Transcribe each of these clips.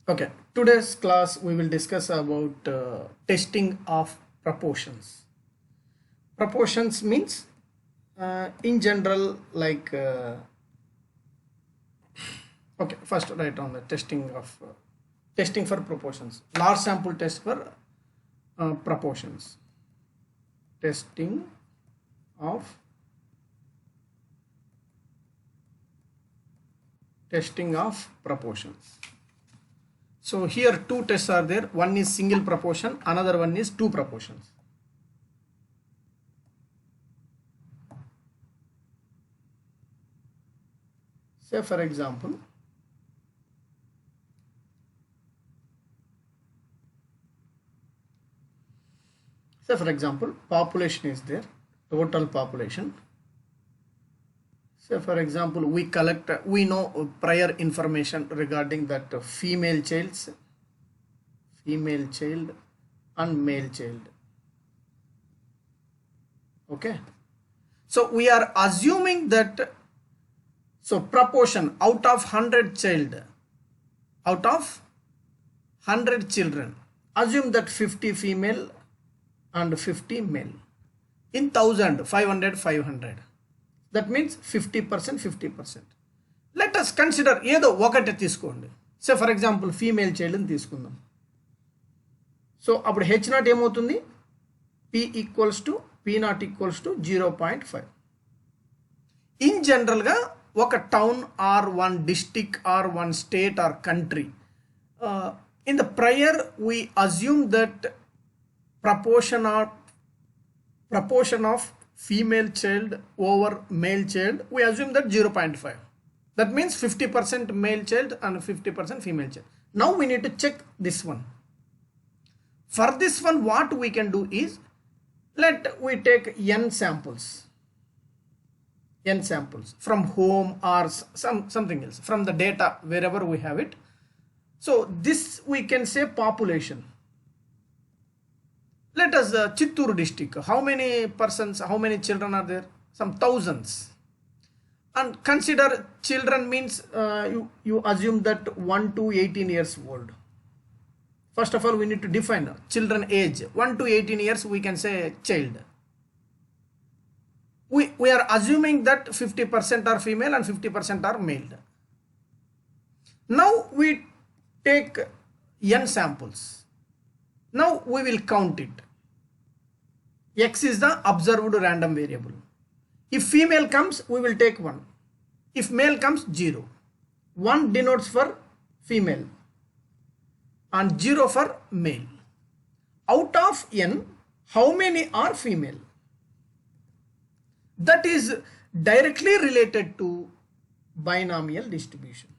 Okay, today's class we will discuss about testing of proportions. Proportions means in general okay, first write on the testing for proportions. Large sample test for proportions. Testing of proportions. So here two tests are there. One is single proportion, another one is two proportions. Say for example, population is there, total population. Say for example, we know prior information regarding that female child and male child. Okay, so we are assuming that, so proportion out of 100 children, assume that 50 female and 50 male. In 1000, 500. That means 50%. Let us consider ఏదో ఒకటి తీసుకోండి. Say for example female చైల్డ్ని తీసుకుందాం. So అప్పుడు H not ఏమవుతుంది, P equals to P not equals to 0.5. In జనరల్గా ఒక town or one district or one state or country, in the prior we assume that proportion of female child over male child, we assume that 0.5. That means 50% male child and 50% female child. Now we need to check this one. For this one, what we can do is, we take n samples from home or something else, from the data wherever we have it. So this we can say population. Let us Chittoor district, how many children are there? Some thousands. And consider children means you assume that 1 to 18 years old. First of all, we need to define children age. 1 to 18 years we can say child. We are assuming that 50% are female and 50% are male. Now we take n samples. Now we will count it. X is the observed random variable. If female comes, we will take 1. If male comes, 0. 1 denotes for female and 0 for male. Out of n, how many are female? That is directly related to binomial distribution.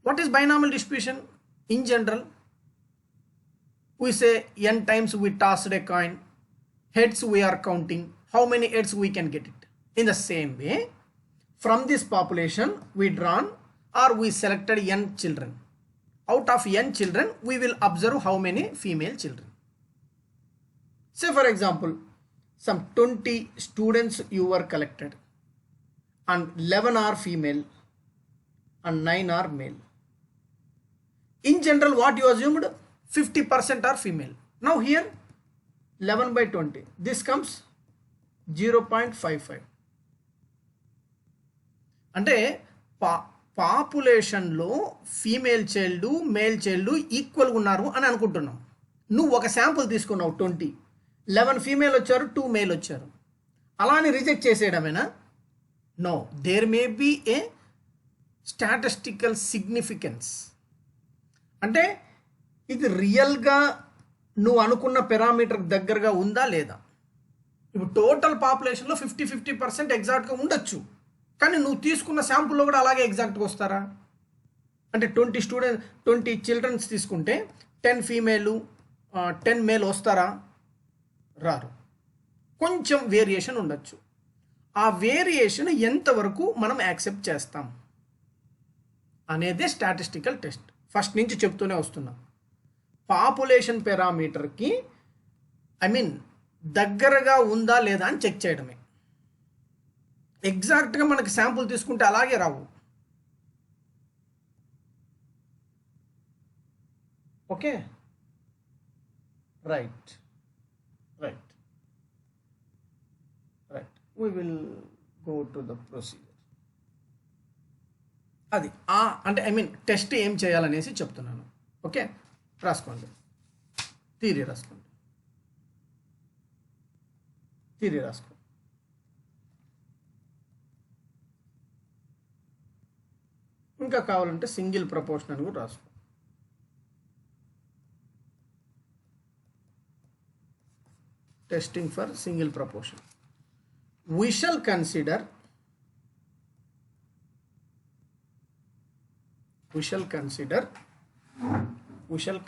What is binomial distribution? In general, we say n times we tossed a coin, heads we are counting, how many heads we can get it. In the same way, from this population we drawn or we selected n children. Out of n children, we will observe how many female children. Say for example, some 20 students you were collected and 11 are female and 9 are male. In general, what you assumed? 50% are female. Now here 11 by 20, this comes 0.55. అంటే పాపులేషన్లో female child male child ఈక్వల్గా ఉన్నారు అని అనుకుంటున్నాం. నువ్వు ఒక sample తీసుకున్నావు 20, 11 female వచ్చారు, 2 male వచ్చారు. అలా అని రిజెక్ట్ చేసేయడమేనా? No, there may be a statistical significance. అంటే ఇది రియల్గా నువ్వు అనుకున్న పారామీటర్ దగ్గరగా ఉందా లేదా. ఇప్పుడు టోటల్ పాపులేషన్లో 50% ఎగ్జాక్ట్గా ఉండొచ్చు, కానీ నువ్వు తీసుకున్న శాంపుల్లో కూడా అలాగే ఎగ్జాక్ట్గా వస్తారా? అంటే 20 చిల్డ్రన్స్ తీసుకుంటే 10 ఫీమేలు 10 మేల్ వస్తారా? రారు. కొంచెం వేరియేషన్ ఉండొచ్చు. ఆ వేరియేషన్ ఎంతవరకు మనం యాక్సెప్ట్ చేస్తాం అనేదే స్టాటిస్టికల్ టెస్ట్. ఫస్ట్ నుంచి చెప్తూనే వస్తున్నాం. పాపులేషన్ పారామీటర్కి దగ్గరగా ఉందా లేదా అని చెక్ చేయడమే. ఎగ్జాక్ట్గా మనకి శాంపుల్ తీసుకుంటే అలాగే రావు. Okay, right, right, right. We will go to the procedure. అది అంటే ఐ మీన్ టెస్ట్ ఏం చేయాలనేసి చెప్తున్నాను. ఓకే, రాసుకోండి. థియరీ రాసుకోండి. థియరీ రాసుకోండి. ఇంకా కావాలంటే సింగిల్ ప్రపోర్షన్ అని కూడా రాసుకో. Testing for single proportion. We shall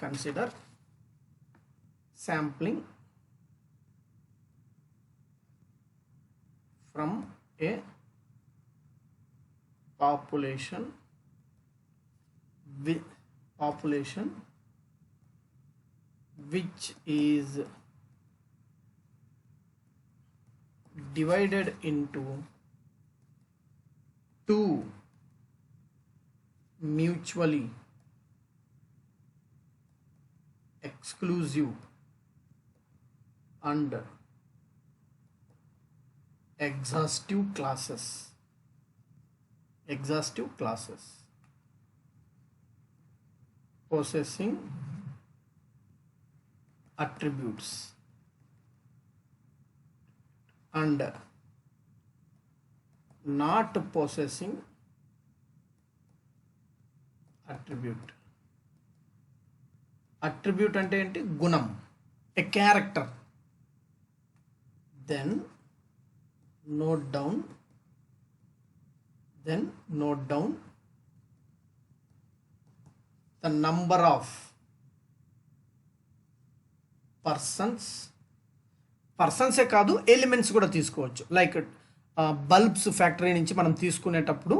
consider sampling from a population which is divided into two mutually exclusive and exhaustive classes possessing attributes and not possessing attribute. Attribute అంటే ఏంటి? గుణం, a character. Then note down the number of పర్సన్సే కాదు, elements కూడా తీసుకోవచ్చు. Like bulbs factory నుంచి మనం తీసుకునేటప్పుడు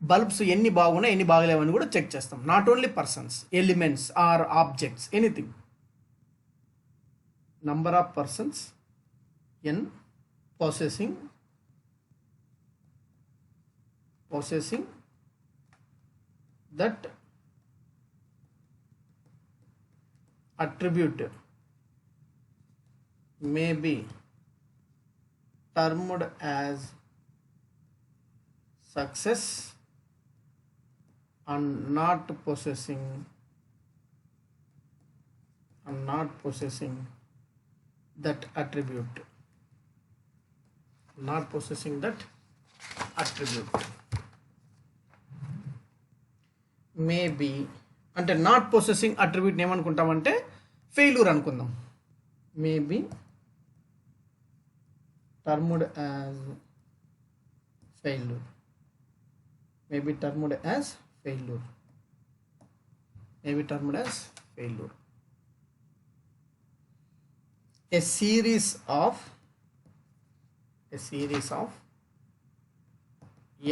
bulbs ఎన్ని బాగున్నాయి ఎన్ని బాగలేవని కూడా చెక్ చేస్తాం. Not only persons, elements or objects, anything. Number of persons N possessing that attribute may be termed as success and not possessing that attribute. Maybe అంటే నాట్ పొసెసింగ్ అట్రిబ్యూట్ ఏమనుకుంటామంటే ఫెయిల్యూర్ అనుకుందాం. Maybe termed as failure. A series of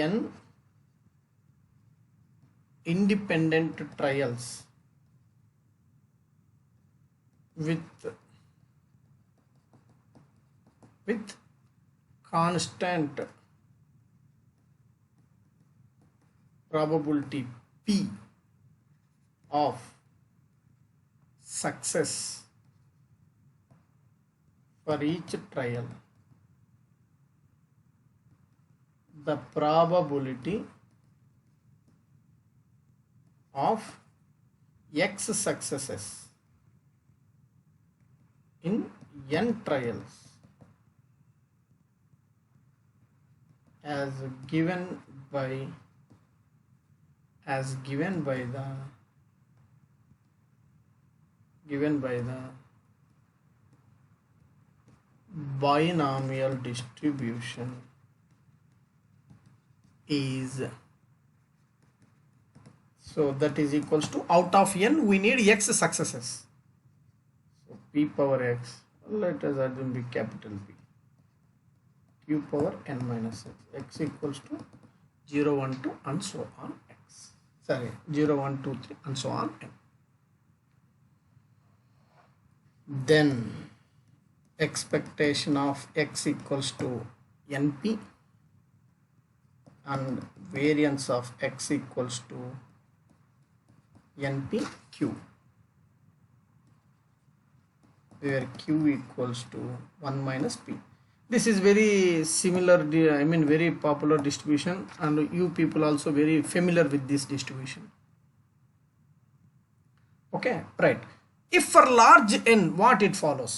n independent trials with constant probability p of success for each trial. The probability of x successes in n trials as given by the binomial distribution is, so that is equals to, out of n we need x successes, so p power x, let us assume be capital P, q power n minus x equals to 0 1 2 and so on x, 0 1 2 3 and so on n. Then expectation of x equals to np and variance of x equals to npq. where q equals to 1 minus p. This is very similar, I mean very popular distribution, and you people also very familiar with this distribution. Okay, right. If for large n, what it follows?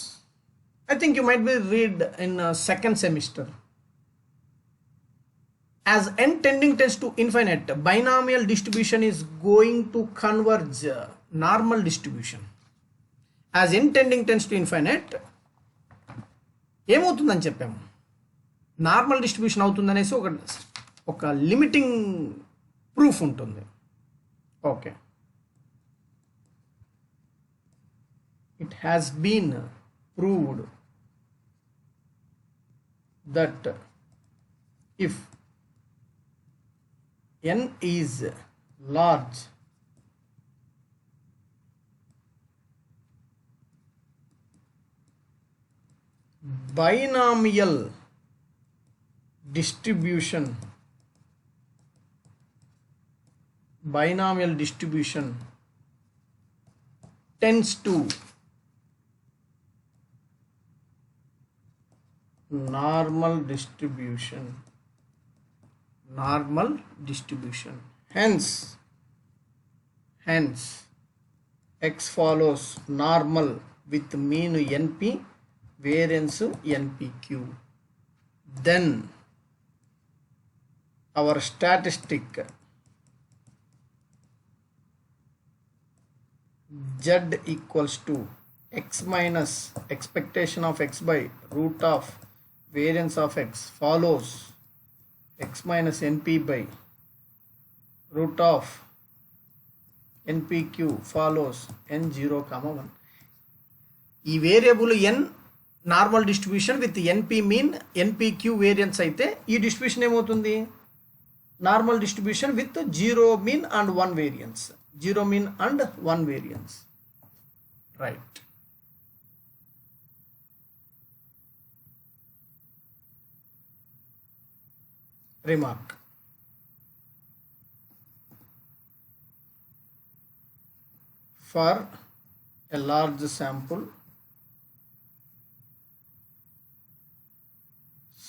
I think you might be read in second semester. As n tends to infinite, binomial distribution is going to converge normal distribution. As n tends to infinite, ఏమవుతుందని చెప్పాము, normal distribution అవుతుందనేసి ఒక limiting proof ఉంటుంది. Okay, it has been proved that if n is large, binomial distribution tends to normal distribution. Hence x follows normal with mean np, variance npq. Then our statistic z equals to x minus expectation of x by root of variance of x follows x minus np by root of npq follows n0, 1. ఈ variable n normal distribution with np mean npq variance అయితే ఈ distribution ఏమవుతుంది, normal distribution with 0 mean and 1 variance, 0 mean and 1 variance. Right. Remark. For a large sample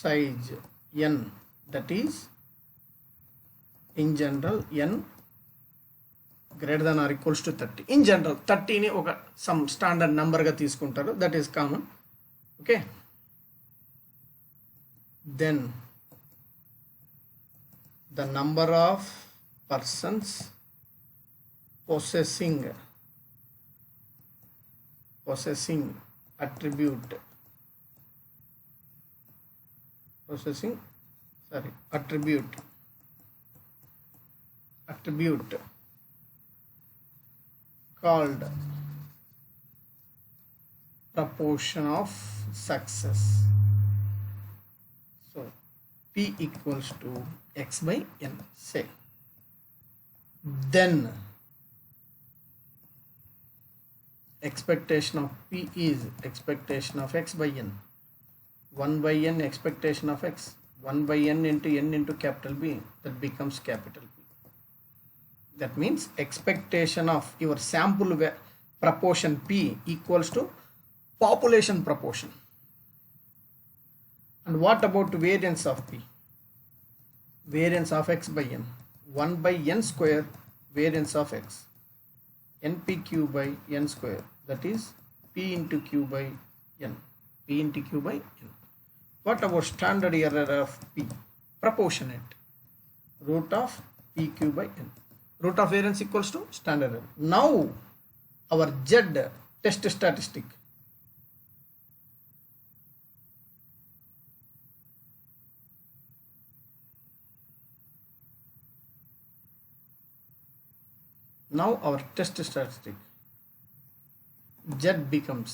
size n, that is in general n greater than or equals to 30. In general 30 ni oka some standard number ga తీసుకుంటారు, that is common. Okay, then the number of persons possessing attribute called proportion of success. So p equals to x by n, say. Then expectation of p is expectation of x by n, 1 by n expectation of x, 1 by n into capital B, that becomes capital P. That means expectation of your sample proportion p equals to population proportion. And what about variance of p? Variance of x by n, 1 by n square variance of x, npq by n square, that is p into q by n, p into q by n. What about standard error of p? Proportionate, root of pq by n. Root of variance equals to standard error. Now our z test statistic. Now our test statistic z becomes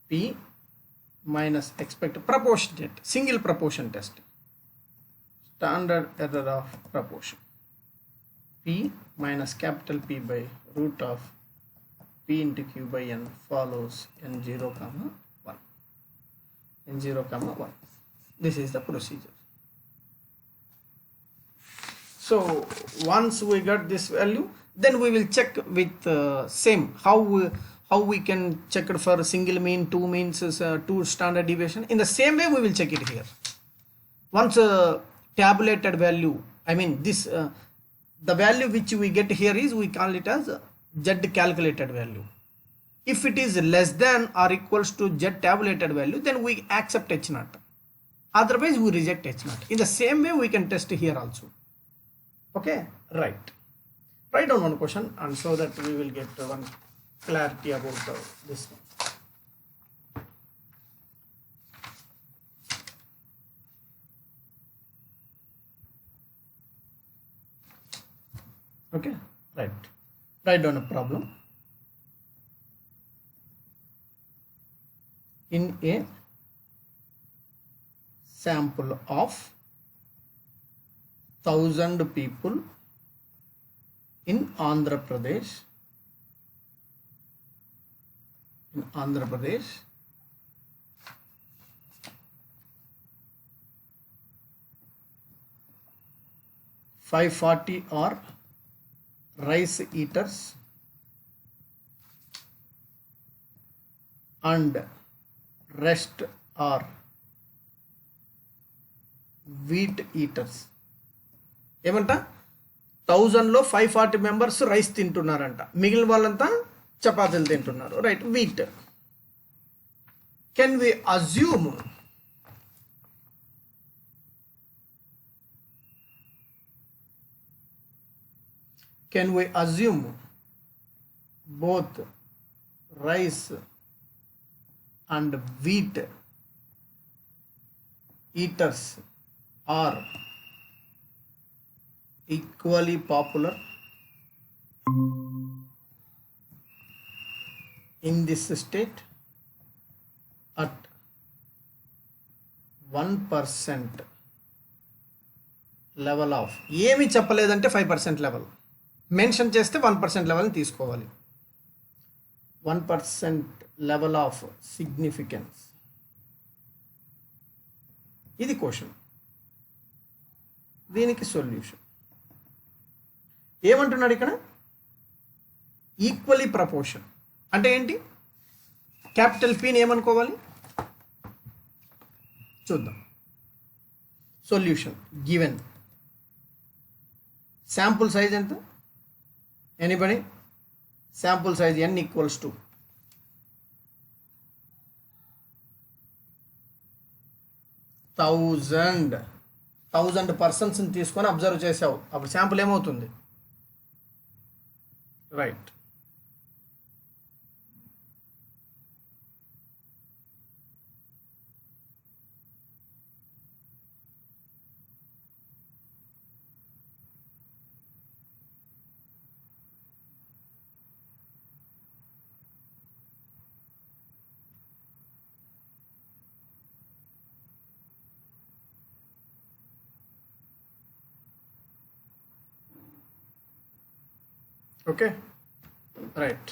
p minus expected proportionate single proportion test, standard error of proportion, p minus capital P by root of p into q by n follows n0, 1, n0, 1. This is the procedure. So once we got this value, then we will check with same how how we can check it for single mean, two means, two standard deviation. In the same way we will check it here. Once tabulated value, I mean this the value which we get here is, we call it as z calculated value. If it is less than or equals to z tabulated value, then we accept h naught, otherwise we reject h naught. In the same way we can test here also. Okay, right. Write down one question, and so that we will get one clarity about this one. Okay, right. Write down a problem. In a sample of 1,000 people in Andhra Pradesh, 540 are rice eaters and rest are wheat eaters. ఏమంట 1000లో 540 members rice తింటున్నారంట, మిగిలిన వాళ్ళంతా చపాతీలు తింటున్నారు, right. Wheat. Can we assume both rice and wheat eaters are equally popular in this state at 1% level of, ఏమి చెప్పలేదంటే 5% level, mention చేస్తే 1% లెవెల్ని తీసుకోవాలి. 1% level of significance, ఇది క్వశ్చన్. దీనికి సొల్యూషన్ ఏమంటున్నాడు ఇక్కడ? ఈక్వలీ ప్రపోర్షన్ అంటే ఏంటి? క్యాపిటల్ పీని ఏమనుకోవాలి చూద్దాం. సొల్యూషన్ గివెన్ శాంపుల్ సైజ్ ఎంత? Anybody? Sample size n equals to 1000 పర్సన్స్ని తీసుకొని అబ్జర్వ్ చేసావు, అప్పుడు శాంపుల్ ఏమవుతుంది? Right. Okay, right.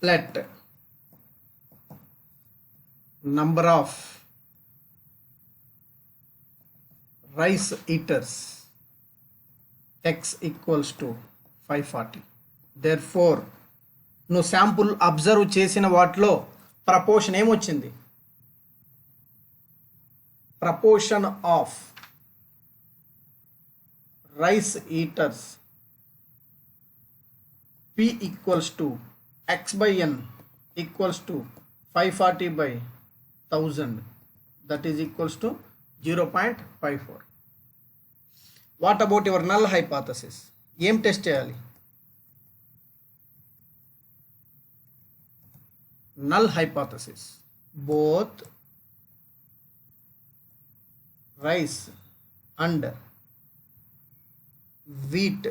Let number of rice eaters x equals to 540. Therefore నువ్వు శాంపుల్ అబ్జర్వ్ చేసిన వాటిలో ప్రపోర్షన్ ఏమొచ్చింది? Proportion of rice eaters p equals to x by n equals to 540 by 1000, that is equals to 0.54. What about your null hypothesis? ఏం test చేయాలి? null hypothesis, both rice and wheat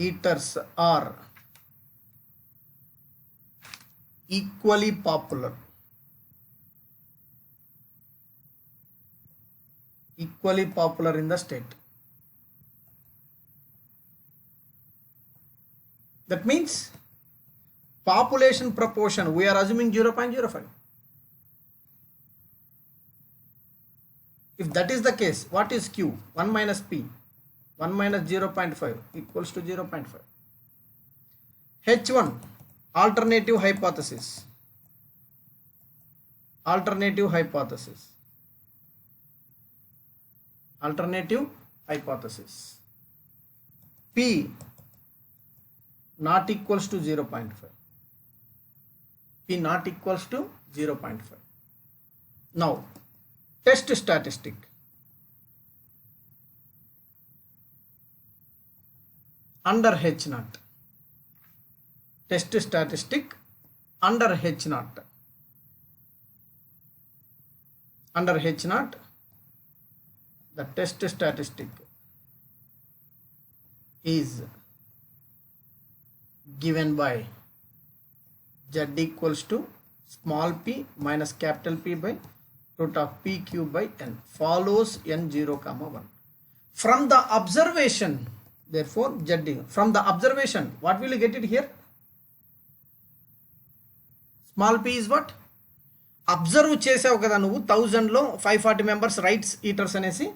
eaters are equally popular equally popular in the state. That means population proportion, we are assuming 0.05. If that is the case, what is Q? 1 minus P, 1 minus 0.5 equals to 0.5. H1, alternative hypothesis. Alternative hypothesis. Alternative hypothesis. P not equals to 0.5. P not equals to 0.5. Now, test statistic. Under H naught. Test statistic under H naught. Under H naught, the test statistic is given by Z equals to small p minus capital P by root of p cube by n, follows n 0, 1. From the observation, therefore Z, from the observation, what will you get it here? Small p is what? Observe చేసావు కదా నువ్వు 1000లో 540 members rights eaters అనేసి.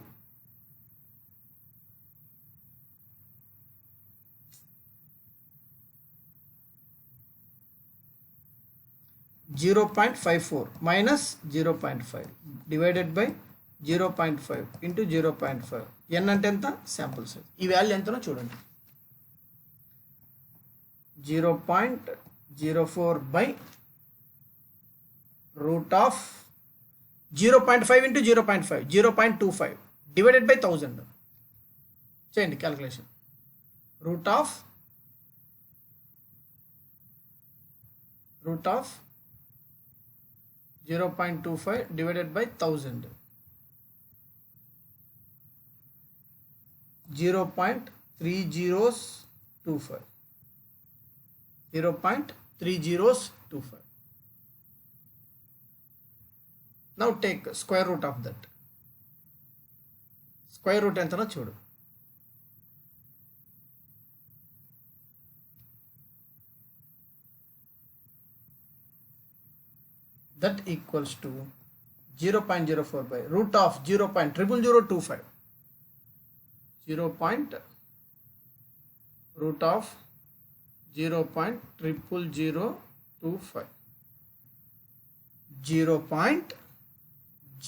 (0.54 minus 0.5 divided by 0.5 into 0.5). n అంటే ఎంత? Sample size. ఈ value ఎంతనో చూడండి. 0.04 by root of 0.5 into 0.5, 0.25 divided by 1000. చేయండి calculation. Root of 0.25 divided by 1000. 0.3025. 0.3025. Now take square root of that. Square root ఎంతనో చూడు. That equals to 0.04 by root of 0.00025. Root of 0.00025.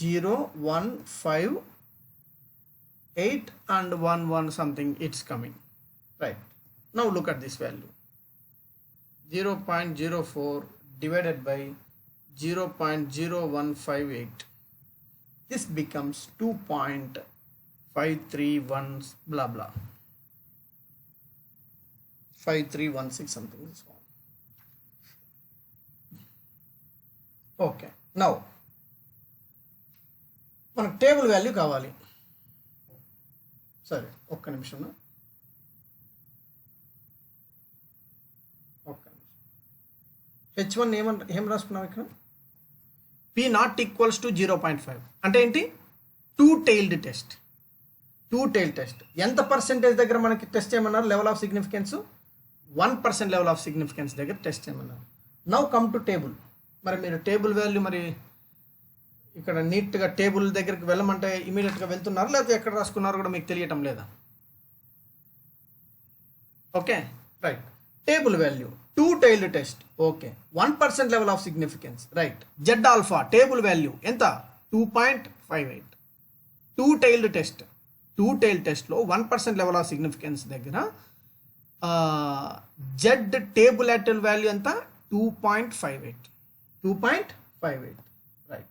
0.0158 and 11 something it's coming, right? Now look at this value. 0.04 divided by 0.0158. This becomes 2.531 blah blah 5316 something. Okay, now మనకు table value కావాలి. సరే ఒక్క నిమిషం. H1 ఏం రాసుకున్నాం ఇక్కడ? P నాట్ ఈక్వల్స్ టు 0.5 అంటే ఏంటి? Two tailed test. ఎంత పర్సెంటేజ్ దగ్గర మనకి టెస్ట్ చేయమన్నారు? Level of significance 1% level of significance దగ్గర టెస్ట్ చేయమన్నారు. Now come to table. మరి మీరు టేబుల్ వాల్యూ మరి ఇక్కడ నీట్గా టేబుల్ దగ్గరికి వెళ్ళమంటే ఇమీడియట్గా వెళ్తున్నారు, లేకపోతే ఎక్కడ రాసుకున్నారు కూడా మీకు తెలియటం లేదా? Okay right. Table value two tailed test. Okay 1% level of significance, right. Z alpha table value ఎంత? 2.58. టూ టైల్డ్ టెస్ట్లో 1% లెవెల్ ఆఫ్ సిగ్నిఫికెన్స్ దగ్గర జెడ్ టేబుల్ యాక్చువల్ వాల్యూ ఎంత? 2.58. రైట్.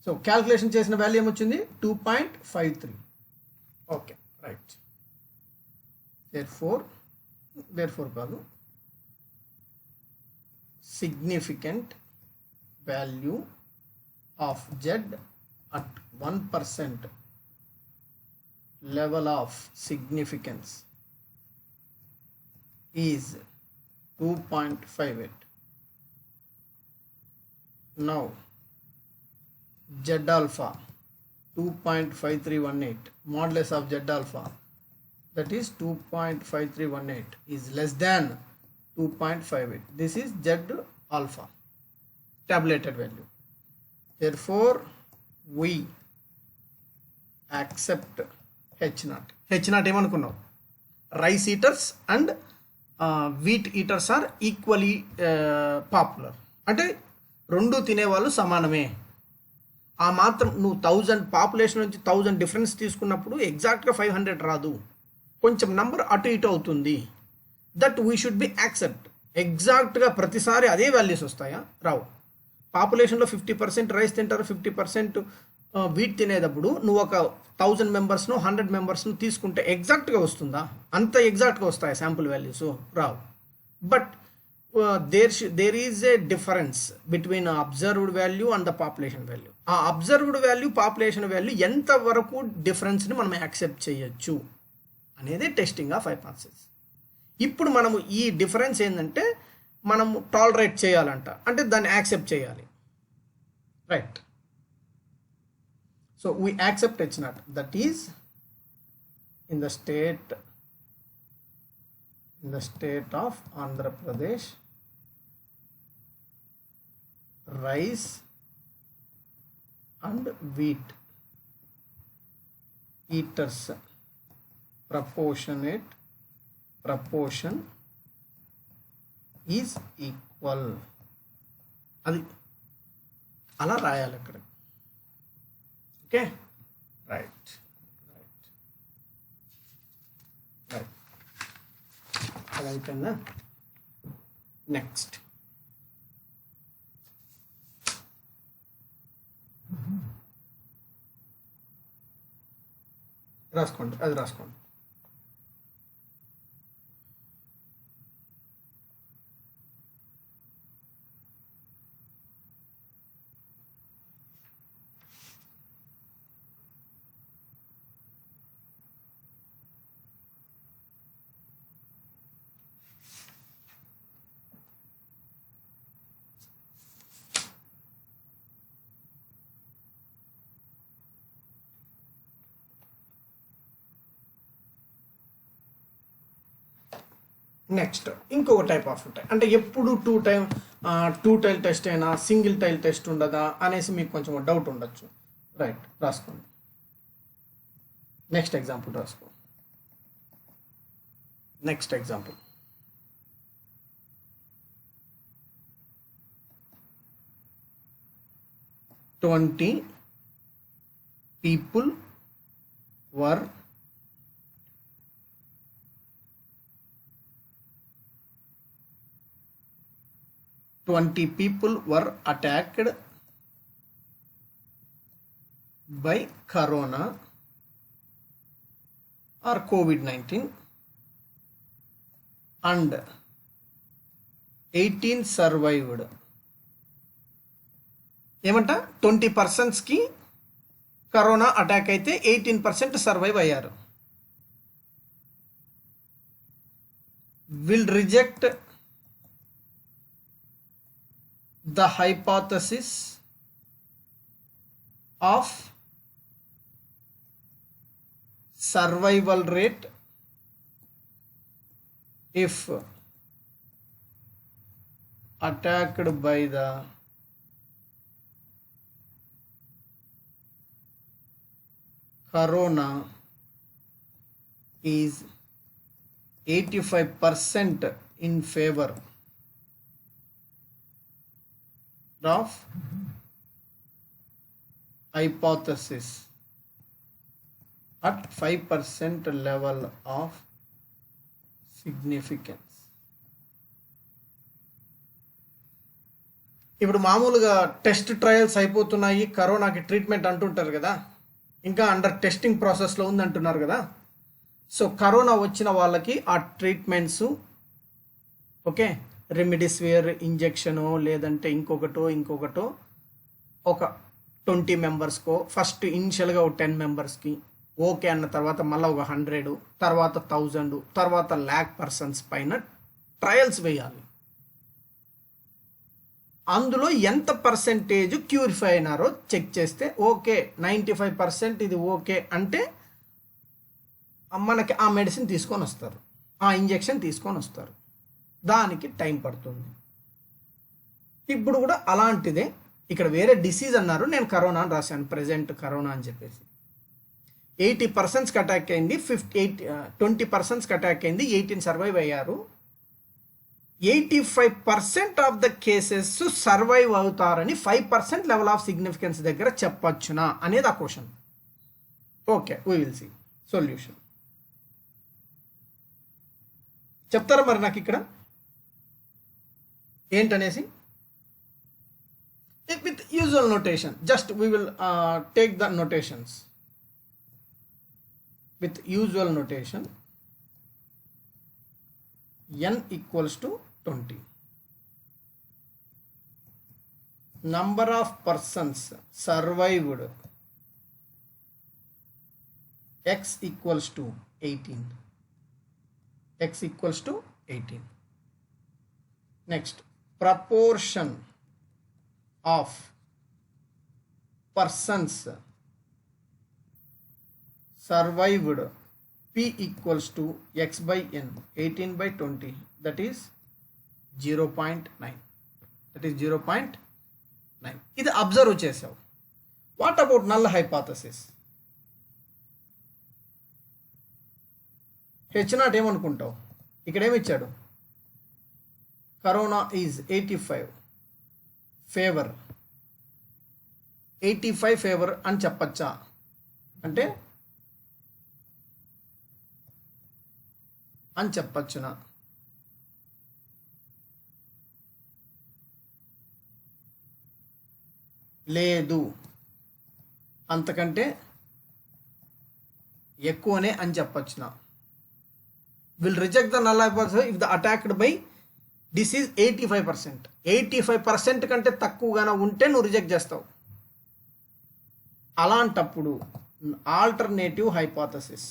సో క్యాల్కులేషన్ చేసిన వాల్యూ ఏమొచ్చింది? 2.53. Okay right. therefore కాదు, significant value of Z at 1% level of significance is 2.58. Now Z alpha 2.5318, modulus of Z alpha, that is 2.5318 is less than 2.58. This is Z alpha tabulated value. Therefore we accept H0 ఏమనుకున్నావు, rice eaters and wheat eaters are equally popular. అంటే రెండు తినేవాళ్ళు సమానమే. ఆ మాత్రం నువ్వు 1000 population నుంచి 1000 difference తీసుకున్నప్పుడు ఎగ్జాక్ట్గా 500 రాదు, కొంచెం నంబర్ అటు ఇటు అవుతుంది. That we should be accept. ఎగ్జాక్ట్గా ప్రతిసారి అదే వాల్యూస్ వస్తాయా? రావు. పాపులేషన్లో 50% రైస్ తింటారు, 50% వీట్ తినేటప్పుడు నువ్వు ఒక 1000 మెంబర్స్ను 100 మెంబర్స్ను తీసుకుంటే ఎగ్జాక్ట్గా వస్తుందా? అంత ఎగ్జాక్ట్గా వస్తాయా శాంపుల్ వాల్యూస్? రావు. But there is a difference between observed value and the population value. ఆ అబ్జర్వ్డ్ వాల్యూ పాపులేషన్ వాల్యూ ఎంతవరకు డిఫరెన్స్ని మనం యాక్సెప్ట్ చేయొచ్చు అనేది టెస్టింగ్ ఆఫ్ హైపోథెసిస్. ఇప్పుడు మనము ఈ డిఫరెన్స్ ఏంటంటే మనము టాలరేట్ చేయాలంట, అంటే దాన్ని యాక్సెప్ట్ చేయాలి. Right. So we accept H0, that is in the state of Andhra Pradesh, rice and wheat eaters proportion is equal. అది అలా రాయాలి అక్కడ. Okay, right. అది అయిపోయిందా? నెక్స్ట్ రాసుకోండి, అది రాసుకోండి. నెక్స్ట్ ఇంకొక టైప్ ఆఫ్ ఉంటాయి. అంటే ఎప్పుడు టూ టైల్ టెస్ట్ అయినా సింగిల్ టైల్ టెస్ట్ ఉండదా అనేసి మీకు కొంచెం డౌట్ ఉండొచ్చు. రైట్, రాసుకోండి. నెక్స్ట్ ఎగ్జాంపుల్ రాసుకో. Next example, twenty people were attacked by corona or COVID-19 and 18 survived. ఏమంట, 20%కి కరోనా అటాక్ అయితే 18% సర్వైవ్ అయ్యారు. Will reject the hypothesis of survival rate if attacked by the corona is 85% in favor of hypothesis at 5% level of significance. ఇప్పుడు మామూలుగా test trials అయిపోతున్నాయి, కరోనాకి treatment అంటుంటారు కదా, ఇంకా అండర్ టెస్టింగ్ ప్రాసెస్లో ఉంది అంటున్నారు కదా. సో కరోనా వచ్చిన వాళ్ళకి ఆ ట్రీట్మెంట్స్, ఓకే, రెమిడిసివిర్ ఇంజెక్షను లేదంటే ఇంకొకటో ఒక 20 మెంబర్స్కో ఫస్ట్ ఇనిషియల్గా ఒక 10 మెంబర్స్కి ఓకే అన్న తర్వాత మళ్ళీ ఒక 100, తర్వాత 1000, తర్వాత 1,00,000 పర్సన్స్ పైన ట్రయల్స్ వేయాలి. అందులో ఎంత పర్సెంటేజ్ క్యూరిఫై అయినారో చెక్ చేస్తే ఓకే 95% ఇది ఓకే అంటే మనకి ఆ మెడిసిన్ తీసుకొని వస్తారు, ఆ ఇంజెక్షన్ తీసుకొని వస్తారు. దానికి టైం పడుతుంది. ఇప్పుడు కూడా అలాంటిదే ఇక్కడ వేరే డిసీజ్ అన్నారు, నేను కరోనా అని రాశాను, ప్రెజెంట్ కరోనా అని చెప్పేసి. 80% అటాక్ అయింది, 20% అటాక్ అయింది, 18 సర్వైవ్ అయ్యారు. 85% ఆఫ్ ద కేసెస్ సర్వైవ్ అవుతారని 5% లెవెల్ ఆఫ్ సిగ్నిఫికెన్స్ దగ్గర చెప్పొచ్చునా అనేది ఆ question. Okay, we will see solution. చెప్తారా మరి నాకు ఇక్కడ ఏంటనేసి? With usual notation, just we will take the notations with usual notation. N equals to 20. Number of persons survived, X equals to 18. X equals to 18. Next, proportion of persons survived, P equals to X by N, 18 by 20, that is 0.9. That is 0.9. ఇది observe చేసావు. What about null hypothesis? H0 ఏమనుకుంటావు? ఇక్కడ ఏమిచ్చాడు? Corona is 85 favour, 85 favour అని చెప్పచ్చా? అంటే అని చెప్పచ్చునా? లేదు, అంతకంటే ఎక్కువనే అని చెప్పచ్చునా? Will reject the null hypothesis if the attacked by disease 85%. 85% కంటే తక్కువగానే ఉంటే నువ్వు రిజెక్ట్ చేస్తావు. అలాంటప్పుడు alternative hypothesis,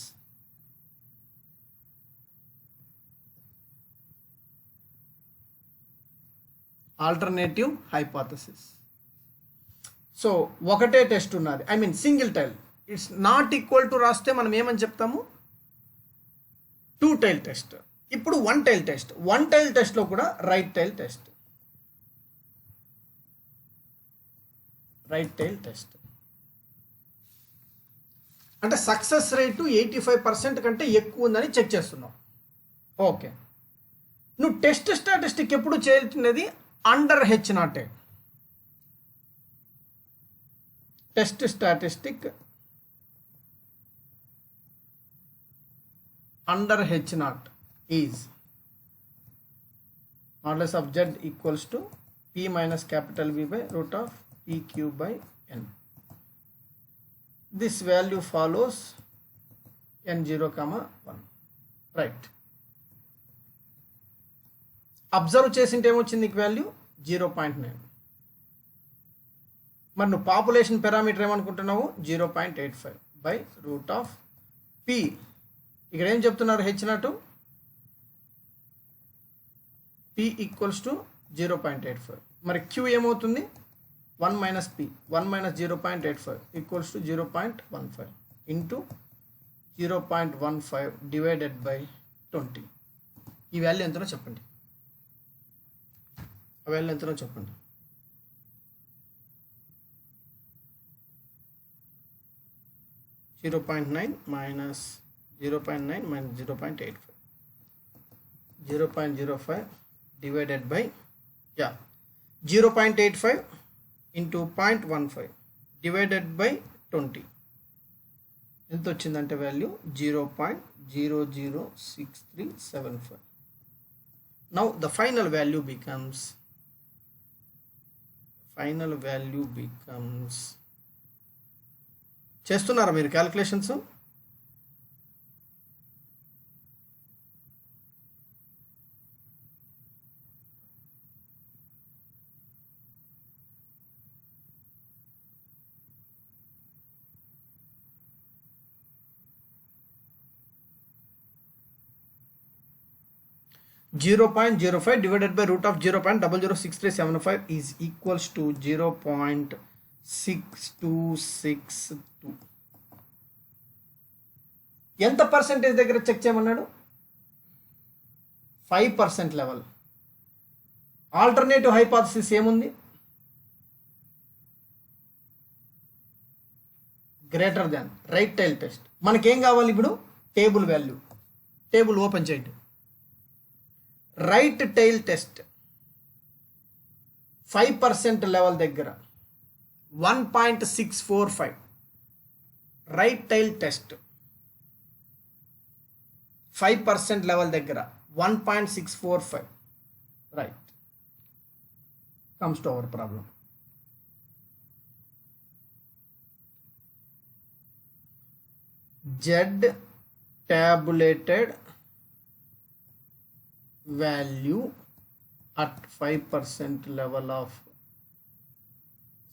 alternative hypothesis. So ఒకటే టెస్ట్ ఉన్నది, I mean single tail, it's not equal to రాస్తే మనం ఏమని చెప్తాము? 2 టైల్ టెస్ట్. ఇప్పుడు 1 టైల్ టెస్ట్. 1 టైల్ టెస్ట్లో కూడా right tail test, right tail test అంటే సక్సెస్ రేటు 85% కంటే ఎక్కువ ఉందని చెక్ చేస్తున్నావు. ఓకే, నువ్వు టెస్ట్ స్టాటిస్టిక్ ఎప్పుడు చేయాల్సినది under H0. Test statistic under H0 is modulus of Z equals to P minus capital V by root of PQ by N. This value follows N0, 1. Right. Observe చేసింటే ఏమొచ్చింది నీకు value? 0.9. మరి నువ్వు population parameter ఏమనుకుంటున్నావు? 0.85 by root of P. ఇక్కడ ఏం చెప్తున్నారు? H0 P equals to 0.85. మరి Q ఏమవుతుంది? 1 minus P, 1 minus 0.85 equals to 0.15 into 0.15 divided by 20. ఈ వాల్యూ ఎంతనో చెప్పండి, ఆ వాల్యూ ఎంతనో చెప్పండి. -0.9 minus 0.9 minus 0.85, 0.05 divided by 0.85 into 0.15 divided by 20. ఎంత వచ్చిందంటే value 0.006375. Now the final value becomes చేస్తున్నారా మీరు calculations? 0.05 divided by root of 0.006375 is equals to 0.6262. ఎంత పర్సెంటేజ్ దగ్గర చెక్ చేయమన్నాడు? 5% లెవెల్. ఆల్టర్నేటివ్ హైపోథసిస్ ఏముంది? Greater than. Right tail test. మనకేం కావాలి ఇప్పుడు? Table value. టేబుల్ ఓపెన్ చేయండి. రైట్ టైల్ టెస్ట్ 5% లెవెల్ దగ్గర 1.645. రైట్ టైల్ టెస్ట్ 5% లెవెల్ దగ్గర 1.645. Right. Comes to our problem. Z tabulated value at 5% level of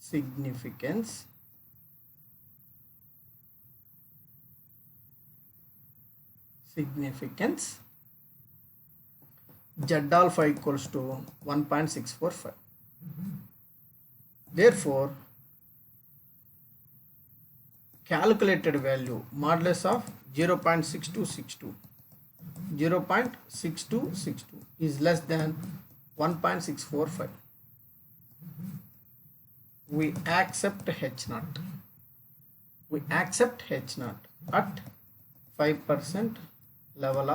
significance Z alpha equals to 1.645. Therefore, calculated value modulus of 0.6262 is less than 1.645. We accept H naught at 5% level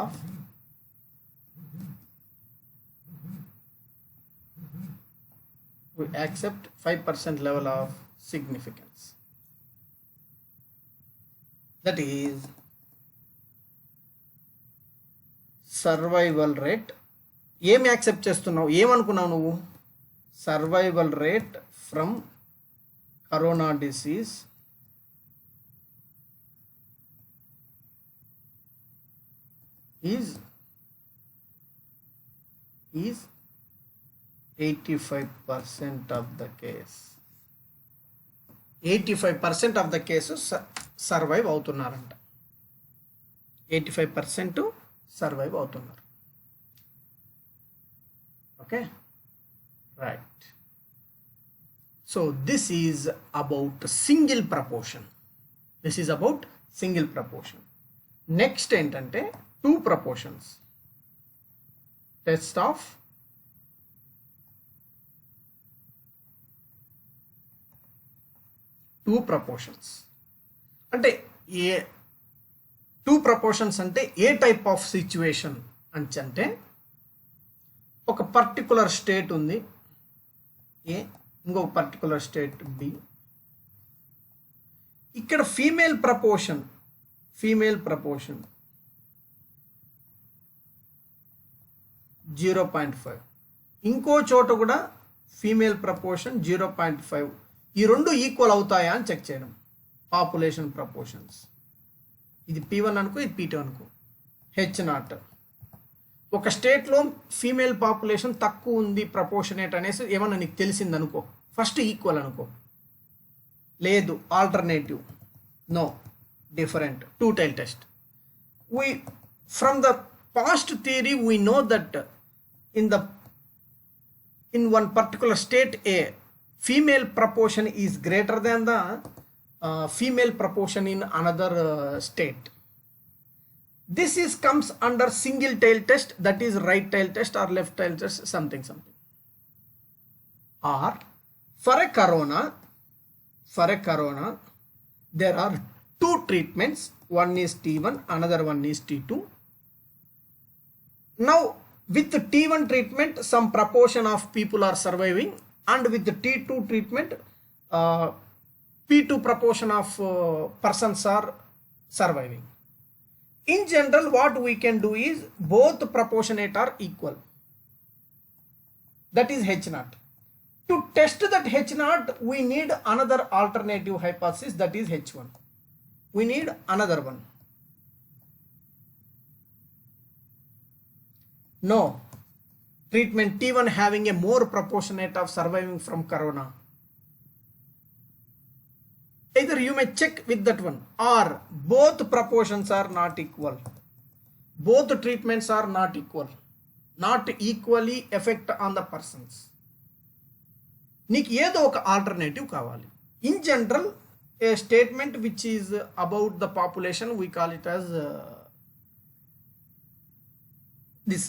of significance. That is survival rate. ఏమి accept చేస్తున్నావు? ఏమనుకున్నావు నువ్వు? Survival rate from corona disease is 85% of the case. 85% of the cases survive అవుతున్నారంట. 85% survive అవుతున్నారు. Okay, right. So this is about single proportion. Next ఏంటంటే 2 proportions. Test of two proportions. అంటే ఏ 2 proportions అంటే ఏ టైప్ ఆఫ్ సిచ్యువేషన్ అంటే ఒక particular state ఉంది ఏ, ఇంకొక పర్టికులర్ స్టేట్ బి. ఇక్కడ ఫీమేల్ ప్రపోర్షన్ 0.5, ఇంకో చోట కూడా ఫీమేల్ ప్రపోర్షన్ 0.5. ఈ రెండు ఈక్వల్ అవుతాయా అని చెక్ చేయడం. Population proportions. ఇది P1 అనుకో, ఇది P2 అనుకో. H0 ఒక స్టేట్లో ఫీమేల్ పాపులేషన్ తక్కువ ఉంది ప్రపోర్షనేట్ అనేసి ఏమన్నా నీకు తెలిసింది అనుకో, ఫస్ట్ ఈక్వల్ అనుకో. లేదు alternative, no different. 2 tail test. We from the past theory we know that in one particular state A, female proportion is greater than the female proportion in another state. This comes under single tail test, that is right tail test or left tail test, something. Or for a corona there are 2 treatments, one is T1, another one is T2. Now with the T1 treatment some proportion of people are surviving, and with the T2 treatment P2 proportion of persons are surviving. In general what we can do is both proportionate are equal, that is H0. To test that H0 we need another alternative hypothesis, that is H1. We need another one. No, treatment T1 having a more proportionate of surviving from corona. Either you may check with that one, or both proportions are not equal, both treatments are not equal. Not equally effect on the persons. నీకు ఏదో ఒక alternative కావాలి. In general A statement which is about the population we call it as this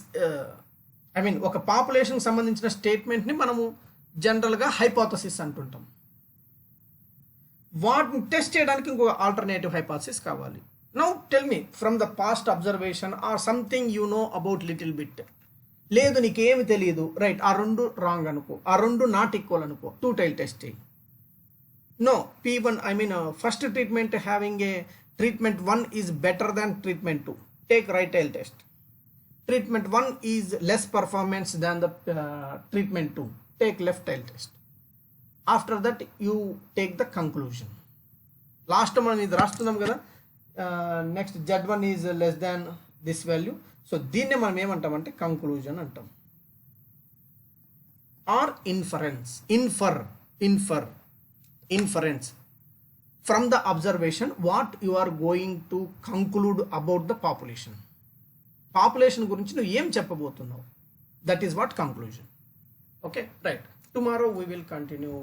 I mean ఒక పాపులేషన్కి సంబంధించిన స్టేట్మెంట్ని మనము జనరల్గా hypothesis అంటుంటాం. వాటిని టెస్ట్ చేయడానికి ఇంకొక ఆల్టర్నేటివ్ హైపోథసిస్ కావాలి. Now tell me from the past observation or something you know about little bit. లేదు నీకేమి తెలియదు, రైట్, ఆ రెండు రాంగ్ అనుకో, ఆ రెండు నాట్ ఈక్వల్ అనుకో, టూ టైల్ టెస్ట్ చేయి. No P1 I mean first treatment having a treatment 1 is better than treatment 2, take right tail test. Treatment 1 is less performance than the treatment 2, take left tail test. After that you take the conclusion. Last మనం ఇది రాస్తున్నాం కదా, next Z1 is less than this value. So దీన్నే మనం ఏమంటామంటే conclusion అంటాం. Or inference, inference from the observation what you are going to conclude about the population. Population గురించి నువ్వు ఏం చెప్పబోతున్నావు, that is what conclusion. Okay, right. Tomorrow we will continue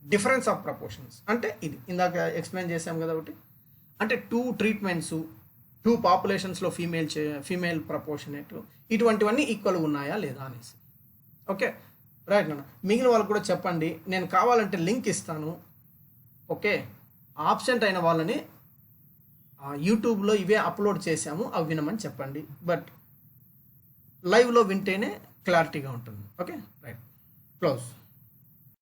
difference of proportions. అంటే ఇది ఇందాక ఎక్స్ప్లెయిన్ చేసాం కదా ఒకటి, అంటే 2 ట్రీట్మెంట్స్ 2 పాపులేషన్స్లో ఫీమేల్ ప్రపోర్షనేట్ ఇటువంటివన్నీ ఈక్వల్గా ఉన్నాయా లేదా అనేసి. ఓకే, రైట్ నాన్న. మిగిలిన వాళ్ళకు కూడా చెప్పండి, నేను కావాలంటే లింక్ ఇస్తాను. ఓకే, ఆబ్సెంట్ అయిన వాళ్ళని యూట్యూబ్లో ఇవే అప్లోడ్ చేశాము, అవి వినమని చెప్పండి. బట్ లైవ్లో వింటేనే క్లారిటీగా ఉంటుంది. Okay, right, close.